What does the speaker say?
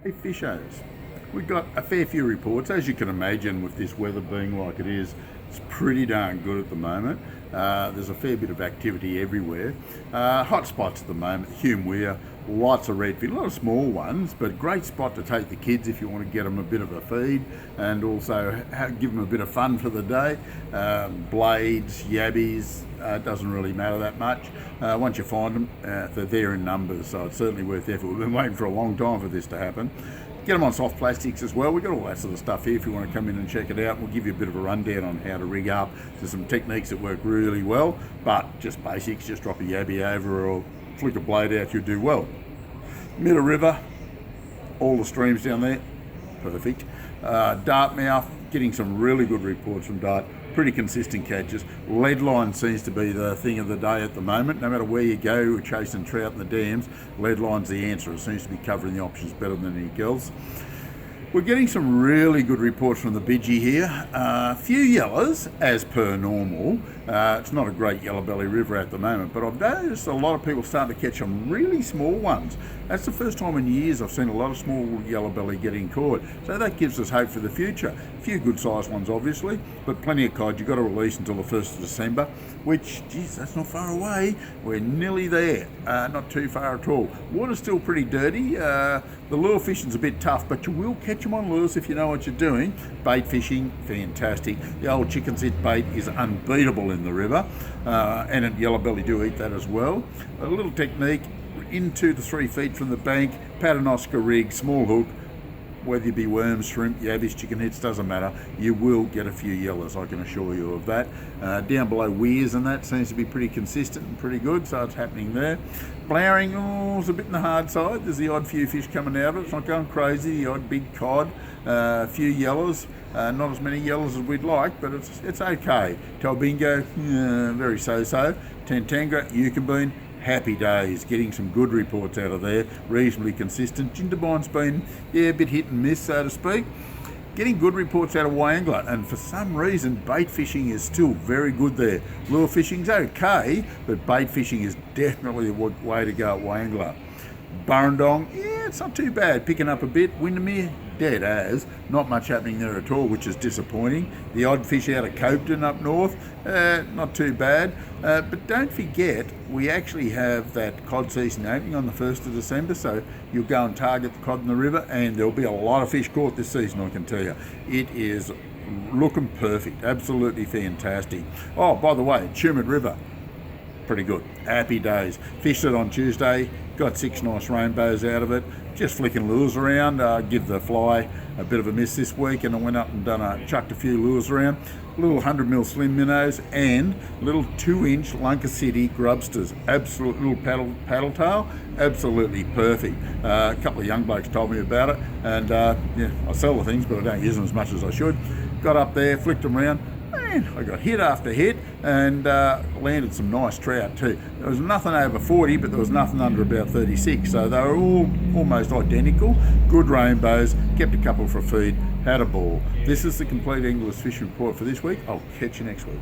Hey fishers, we've got a fair few reports. As you can imagine, with this weather being like it is, it's pretty darn good at the moment. There's a fair bit of activity everywhere. Hot spots at the moment, Hume Weir, lots of redfish, a lot of small ones, but great spot to take the kids if you want to get them a bit of a feed and also give them a bit of fun for the day. Blades, yabbies, doesn't really matter that much. Once you find them, they're there in numbers, so it's certainly worth the effort. We've been waiting for a long time for this to happen. Get them on soft plastics as well. We've got all that sort of stuff here if you want to come in and check it out. We'll give you a bit of a rundown on how to rig up. There's some techniques that work really well, but just basics, just drop a yabby over or flick a blade out, you'll do well. Middle River, all the streams down there, perfect. Dartmouth, getting some really good reports from Dart. Pretty consistent catches. Lead line seems to be the thing of the day at the moment. No matter where you go, we're chasing trout in the dams. Lead line's the answer. It seems to be covering the options better than anything else. We're getting some really good reports from the Bidgie here. A few yellows, as per normal. It's not a great yellow belly river at the moment, but I've noticed a lot of people starting to catch some really small ones. That's the first time in years I've seen a lot of small yellow belly getting caught. So that gives us hope for the future. A few good sized ones obviously, but plenty of cod. You've got to release until the 1st of December, which, geez, that's not far away. We're nearly there, not too far at all. Water's still pretty dirty. The lure fishing's a bit tough, but you will catch them on lures if you know what you're doing. Bait fishing, fantastic. The old chicken zit bait is unbeatable in the river, and at yellow belly do eat that as well. A little technique, into the 3 feet from the bank, paternoster rig, small hook, whether you be worms, shrimp, yabbies, chicken heads, doesn't matter. You will get a few yellows, I can assure you of that. Down below weirs and that seems to be pretty consistent and pretty good, so it's happening there. Blowering, it's a bit in the hard side. There's the odd few fish coming out of it. It's not going crazy. The odd big cod, a few yellows. Not as many yellows as we'd like, but it's okay. Talbingo, very so-so. Tantangra, Yucambine, happy days, getting some good reports out of there, reasonably consistent. Jindabyne's been, a bit hit and miss, so to speak. Getting good reports out of Wangler, and for some reason, bait fishing is still very good there. Lure fishing's okay, but bait fishing is definitely the way to go at Wangler. Burrendong, it's not too bad, picking up a bit. Windermere, dead as, not much happening there at all, which is disappointing. The odd fish out of Copeton up north, not too bad. But don't forget, we actually have that cod season opening on the 1st of December, so you'll go and target the cod in the river, and there'll be a lot of fish caught this season, I can tell you. It is looking perfect, absolutely fantastic. Oh, by the way, Tumut River, pretty good, happy days. Fished it on Tuesday, got 6 nice rainbows out of it, just flicking lures around. Give the fly a bit of a miss this week, and I went up and chucked a few lures around. Little 100mm slim minnows and little 2-inch Lunker City grubsters, absolute little paddle tail, absolutely perfect. A couple of young blokes told me about it, and I sell the things, but I don't use them as much as I should. Got up there, flicked them around. I got hit after hit and landed some nice trout too. There was nothing over 40, but there was nothing under about 36, so they were all almost identical. Good rainbows, kept a couple for feed, had a ball. This is the Compleat Angler's Fishing Report for this week. I'll catch you next week.